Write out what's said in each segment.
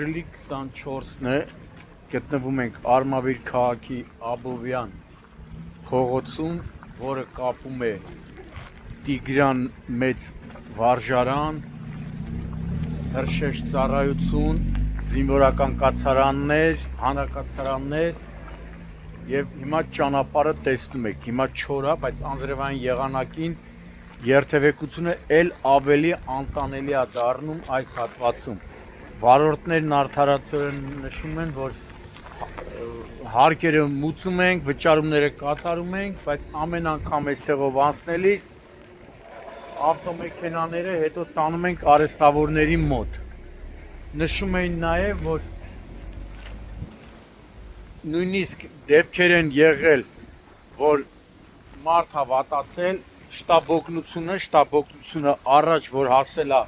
Ապրիլի 24-ն է, գտնվում ենք Արմավիր քաղաքի Աբովյան փողոցում, որը կապում է Տիգրան մեծ վարժարան, հրշեջ ծառայություն, զինվորական կացարաններ, հանրակացարաններ եւ հիմա ճանապարհը տեսնում եք, հիմա չոր է, բայց անձրևային եղանակին երթևեկությունը ել ավելի անտանելի է դառնում այս հատվածում։ Վարորդներն արդարացիորեն նշում են, որ հարկերը մուծում ենք, վճարումները կատարում ենք, բայց ամեն անգամ այստեղով անցնելիս ավտոմեքենաները հետո տանում ենք արեստավորների մոտ։ Նշում էին նաև, որ նույնիսկ դեպքեր են եղել, որ մարդ է վատացել, շտապ օգնությունը առաջ, որ հասել է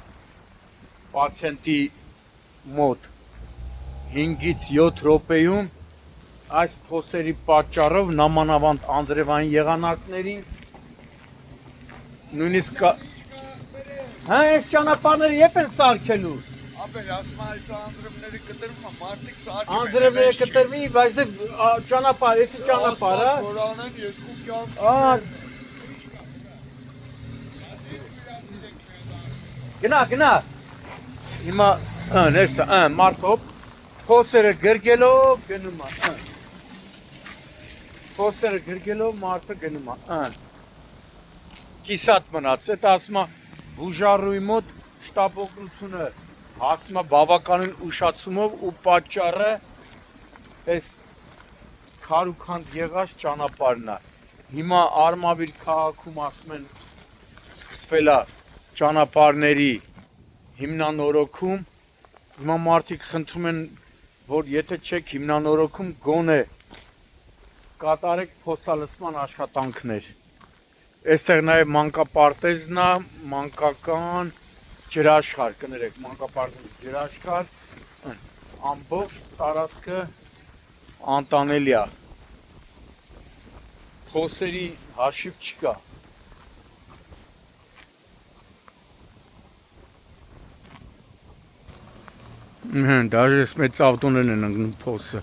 պացիենտի մոտ 5-ից 7 րոպեում, այս փոսերի պատճառով նամանավանդ անձրևային եղանակներին նույնիսկ այս ճանապարհները երբ են սարքելու։ Ապեր, ասում այս անձրևները կտրվում են, մարդիկ սարքում են։ Անձրևները կտրվի, բայց ճանապարհ, էսի ճանապարհը։ Որանեն ես քուքյամ։ Գնա։ Հիմա հեսա, մարդով փոսերը գրգելով գնում է, փոսերը գրգելով մարդը գնում է, կիսատ մնաց, այդ ասում է բուժառուի մոտ շտապ օգնությունը հասնում է բավականին ուշացումով ու պատճառը այս քարուքանդ եղած ճանապարհն է։ Հիմա Արմավիր քաղաքում ասում են սկսվել է ճանապարհների հիմնանորոգում, հիմա մարդիկ խնդրում են, որ եթե չեք հիմնանորոգում, գոնե կատարեք փոսալցման աշխատանքներ։ Այստեղ նաև մանկապարտեզն է, մանկական ջրաշխարհ, կներեք, մանկապարտեզ ջրաշխարհ, ամբողջ տարածքը անտանելի է։ Փոսերի հաշիվ չկա։ Даже մեծ ավտոներն են ընկնում փոսը։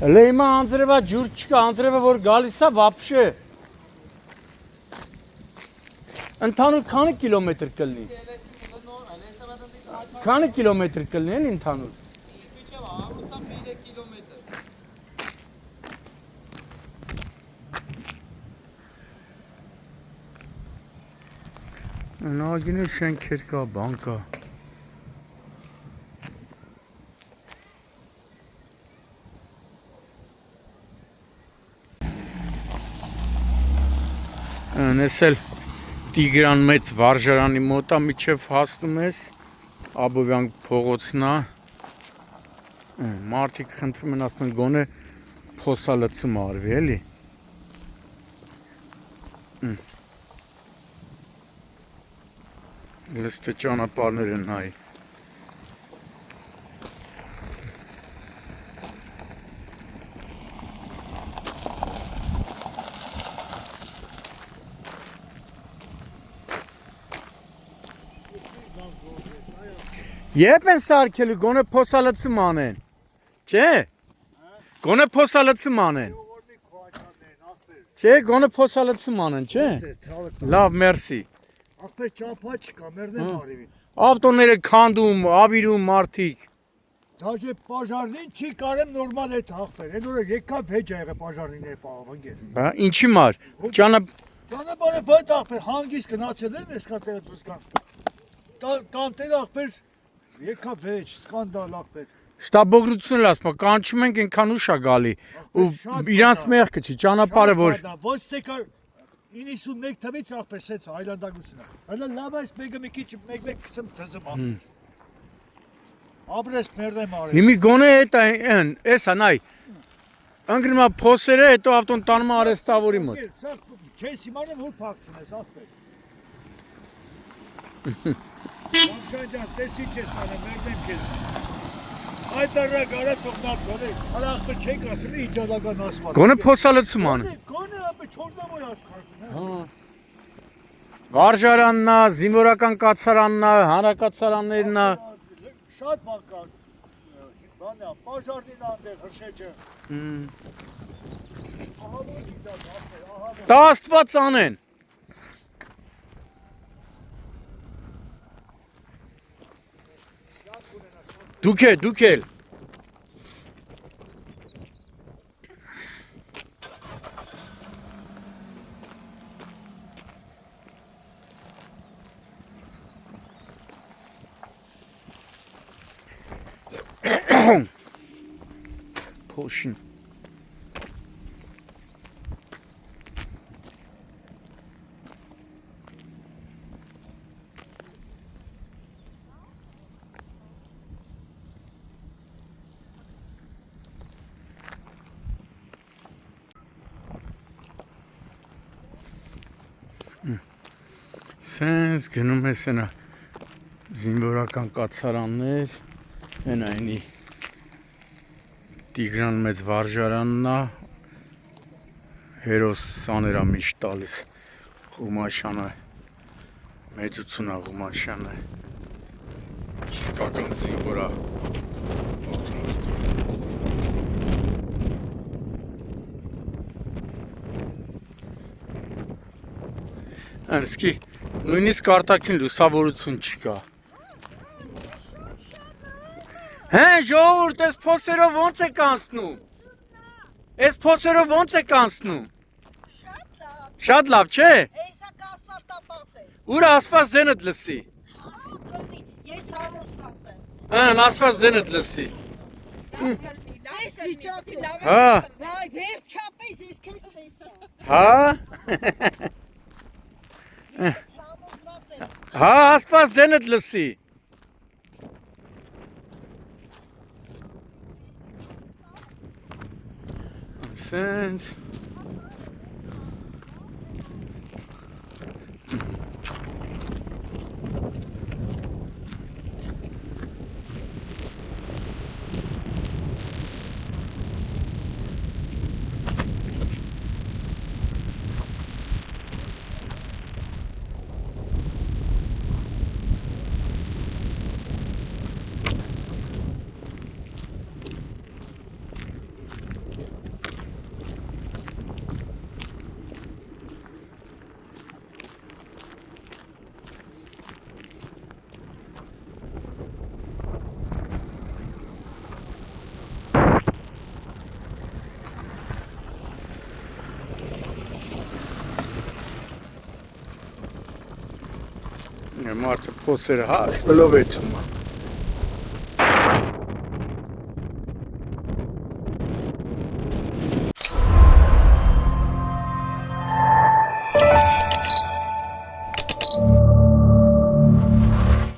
Լեյմա անձրևա ջուր չկա, անձրևը որ գալիս է վապշե։ Ընդհանուր քանի կիլոմետր կլինի։ Քանի կիլոմետր կլինի էլ ընդհանուր։ Նագինի շենքեր կա, բան կա։ Նեսել Տիգրան մեծ վարժարանի մոտա միջև հասնում ես, Աբովյան փողոցն է, մարդիկ խնդրում են ասում գոնե փոսալցում արվի, էլի։ Լստե ճանապարհները նայ։ Երբ են սարքելու, գոնե փոսալցում անեն, չէ, գոնե փոսալցում անեն, չէ, գոնե փոսալցում անեն, չէ, լավ, մերսի, Ախպեր ճապա չկա, մերնեմ արիվին, ավտոները քանդում, ավիրում մարդիկ, դաժե պաժարնին չի կարեմ նորմալ էտ ախպեր, են օրը եկավ հեջ աղը պաժարնին է պաղավնգեր, ինչի մար, ճանապարհը վայտ ախպեր, հանգիս կնացել են ես կատեղը դուսկան, կանտեր ախպեր, եկավ հեջ, սկանդալ ախպեր, Ստաբողությունն էլ ասում, կանչում ենք այնքան ուշ է գալի ու իրանց մեղքը չի, ճանապարհը որ Ոչ թե կար 91 թվից ախպեր սենց այլանդակությունն է։ Հələ լավ է, մեկը մի քիչ մեկ քսեմ թզում։ Ապրես մերդեմ արել։ Հիմի գոնե այդ այն, էսա նայ։ Անգրիմա փոսերը, հետո ավտոն տանում արեստավորի մոտ։ Սա չես իմանում որ փակցնես ախպեր։ Ոնցանջան, տեսի չես անը, մերդեմ քեզ։ Այդ դեռ գարա թողնած որը, հələ ախպեր չեք ասում իջադական ասված։ Գոնե փոսալցում ան։ Գոնե ապե չորնամոյ աշխարհն է։ Հա։ Վարժարանն է, զինվորական կացարանն է, հանրակացարաններն է։ Շատ բան կա։ Բան է, պաժարնին անդեղ հրշեջը։ Ահա որ իջադ, ախպեր, ահա որ։ Դա Աստված անեն։ Դուք էլ։ Փոշին։ Սենց գնում ես այնա զինվորական կացարաններ, այնայնի Տիգրան մեծ վարժարանն է, հերոս սաներ է միշտ տալիս, Ղումաշանը, մեծություն է Ղումաշանը, իսկական զինվոր է, Անսկի, նույնիսկ արտաքին լուսավորություն չկա։ Հե, ժողովուրդ, այս փոսերով ոնց եք անցնում։ Այս փոսերով ոնց եք անցնում։ Շատ լավ, չէ։ Էսա կասնատապատ է։ Ուր ասված զենդ լսի։ Հա, կրնի, ես հարուսված եմ։ Ան ասված զենդ լսի։ Այս վիճակի լավ է։ Հա, Վայ, վերջապես ես քեզ տեսա։ հա։ Ես հարուսված եմ։ Հա, ասված զենդ լսի։ Սենց մարդը փոսերը հաշվելով էթում է։